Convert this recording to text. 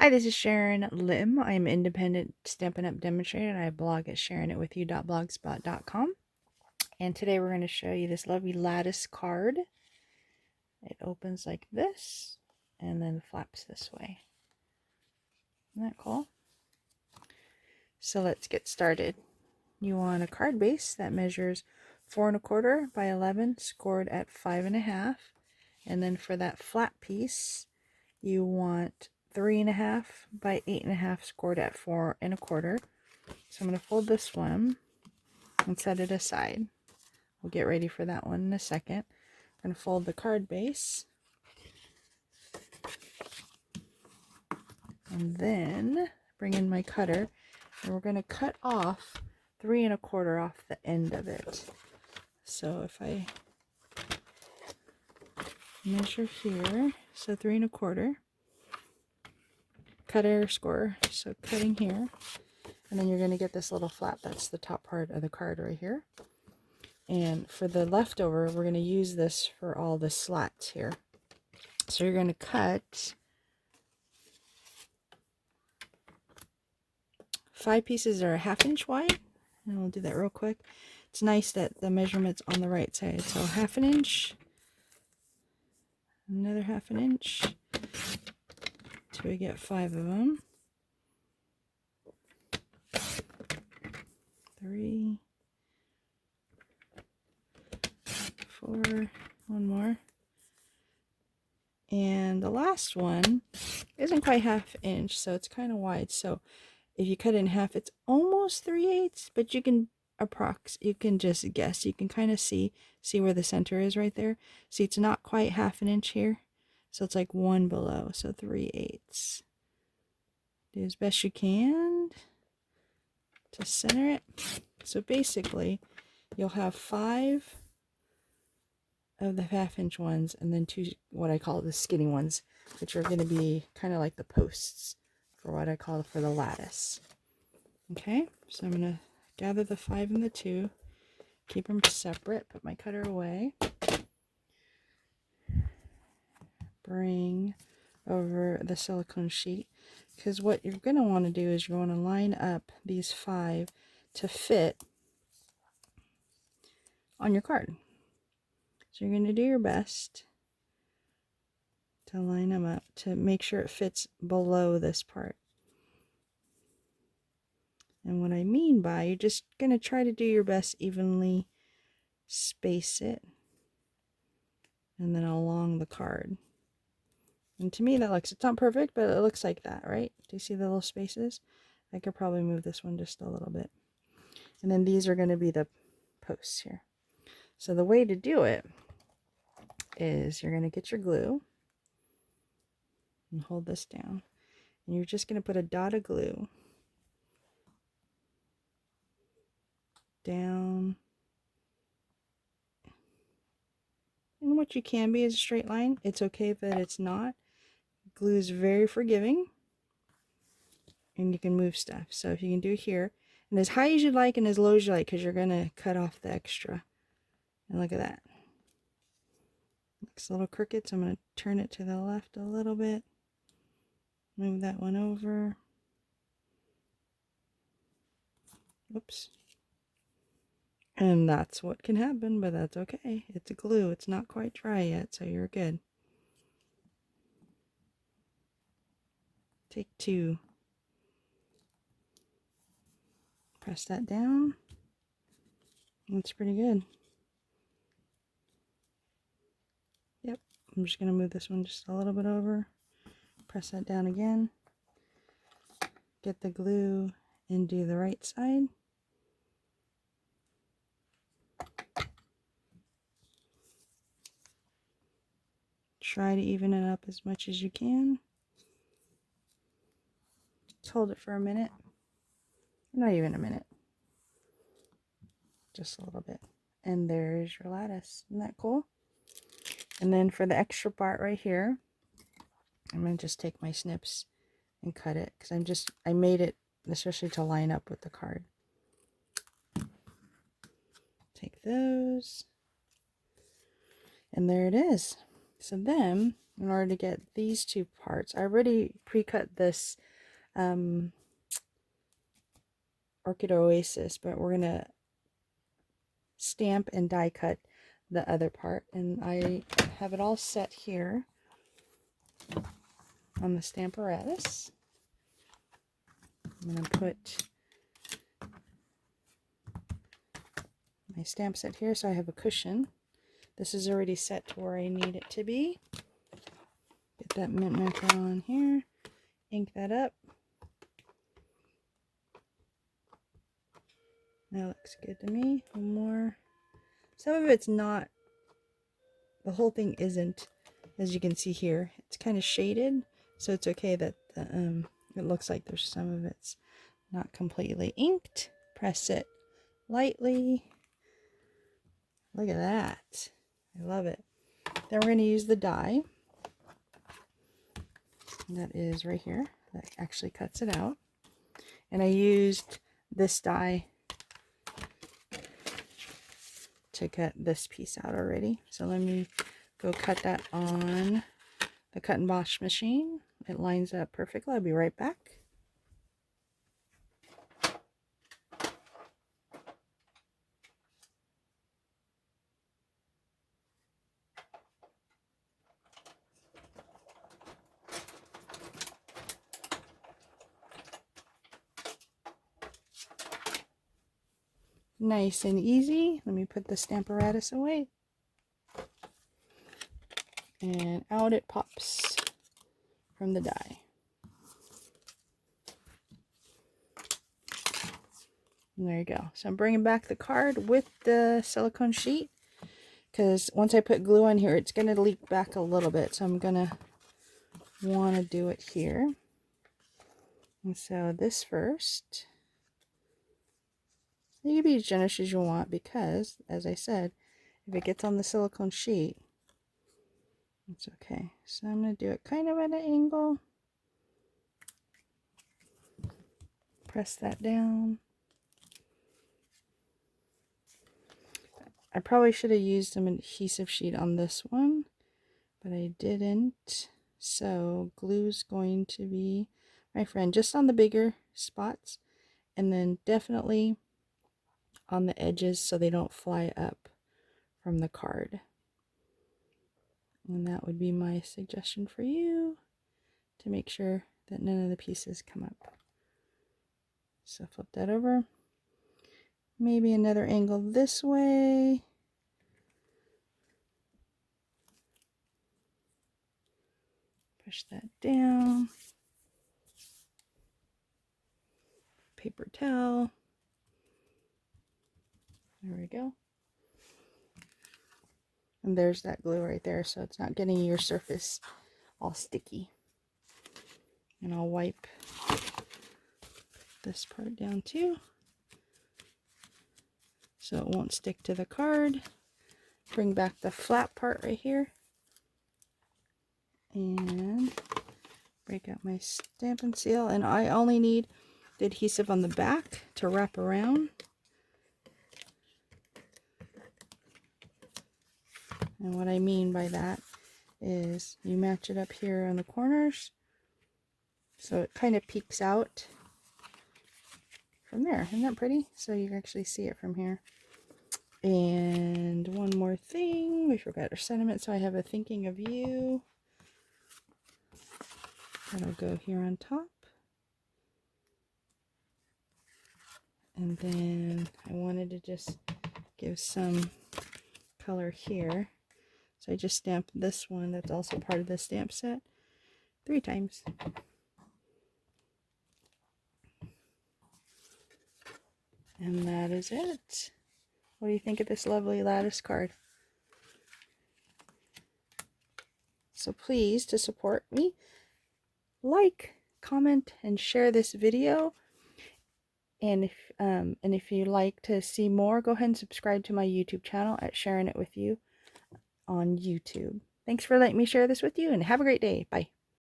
Hi, this is Sharon Lim. I'm an independent Stampin' Up! Demonstrator, and I blog at sharonitwithyou.blogspot.com. And today we're going to show you this lovely lattice card. It opens like this and then flaps this way. Isn't that cool? So let's get started. You want a card base that measures 4 1/4 by 11, scored at 5 1/2. And then for that flat piece, you want 3 1/2 by 8 1/2, scored at 4 1/4. So I'm going to fold this one and set it aside. We'll get ready for that one in a second. I'm going to fold the card base. And then bring in my cutter. And we're going to cut off 3 1/4 off the end of it. So if I measure here, so 3 1/4. Cutter score, so cutting here. And then you're going to get this little flap. That's the top part of the card right here. And for the leftover, we're going to use this for all the slats here. So you're going to cut 5 pieces are a 1/2 inch wide. And we'll do that real quick. It's nice that the measurement's on the right side. So 1/2 inch, another 1/2 inch, till we get 5 of them. 3, 4, one more. And the last one isn't quite 1/2 inch, so it's kind of wide. So if you cut it in half, it's almost 3/8, but you can you can just guess. You can kind of see where the center is right there. See, it's not quite 1/2 inch here, so it's like one below, so 3/8. Do as best you can to center it. So basically, you'll have 5 of the 1/2 inch ones, and then 2 what I call the skinny ones, which are going to be kind of like the posts for what I call for the lattice. Okay, so I'm going to gather the 5 and the 2, keep them separate, put my cutter away, bring over the silicone sheet, because what you're going to want to do is you're going to line up these 5 to fit on your card. So you're going to do your best to line them up to make sure it fits below this part. And what I mean by, you're just going to try to do your best evenly space it, and then along the card. And to me that looks, it's not perfect, but it looks like that, right? Do you see the little spaces? I could probably move this one just a little bit. And then these are going to be the posts here. So the way to do it is you're going to get your glue and hold this down. And you're just going to put a dot of glue down. And what you can be is a straight line. It's okay that it's not. Glue is very forgiving. And you can move stuff. So if you can do here, and as high as you like and as low as you like, because you're going to cut off the extra. And look at that. Looks a little crooked, so I'm going to turn it to the left a little bit. Move that one over. Oops. And that's what can happen, but that's okay. It's a glue. It's not quite dry yet, so you're good. Take 2. Press that down. That's pretty good. Yep. I'm just going to move this one just a little bit over. Press that down again. Get the glue and do the right side. Try to even it up as much as you can. Just hold it for a minute. Not even a minute. Just a little bit. And there's your lattice. Isn't that cool? And then for the extra part right here, I'm going to just take my snips and cut it, because I made it especially to line up with the card. Take those. And there it is. So then, in order to get these two parts, I already pre-cut this Orchid Oasis, but we're going to stamp and die cut the other part. And I have it all set here on the Stamparatus. I'm going to put my stamp set here so I have a cushion. This is already set to where I need it to be. Get that mint marker on here, ink that up. That looks good to me. One more. Some of it's not, the whole thing isn't, as you can see here. It's kind of shaded, so it's okay that it looks like there's some of it's not completely inked. Press it lightly. Look at that. I love it. Then we're going to use the die. That is right here. That actually cuts it out. And I used this die to cut this piece out already. So let me go cut that on the cut and wash machine. It lines up perfectly. I'll be right back. Nice and easy. Let me put the Stamparatus away. And out it pops from the die. And there you go. So I'm bringing back the card with the silicone sheet, because once I put glue on here, it's going to leak back a little bit. So I'm going to want to do it here. And so this first. You can be as generous as you want, because, as I said, if it gets on the silicone sheet, it's okay. So I'm going to do it kind of at an angle. Press that down. I probably should have used an adhesive sheet on this one, but I didn't. So glue's going to be my friend just on the bigger spots, and then definitely on the edges so they don't fly up from the card. And that would be my suggestion for you, to make sure that none of the pieces come up. So flip that over. Maybe another angle this way. Push that down. Paper towel. There we go. And there's that glue right there, so it's not getting your surface all sticky. And I'll wipe this part down too, so it won't stick to the card. Bring back the flat part right here. And break out my Stampin' Seal. And I only need the adhesive on the back to wrap around. And what I mean by that is you match it up here on the corners, so it kind of peeks out from there. Isn't that pretty? So you can actually see it from here. And one more thing, we forgot our sentiment, so I have a thinking of you. That'll go here on top. And then I wanted to just give some color here. So I just stamped this one that's also part of the stamp set 3 times. And that is it. What do you think of this lovely lattice card? So please, to support me, like, comment, and share this video. And if you'd like to see more, go ahead and subscribe to my YouTube channel at Sharing It With You on YouTube. Thanks for letting me share this with you, and have a great day. Bye.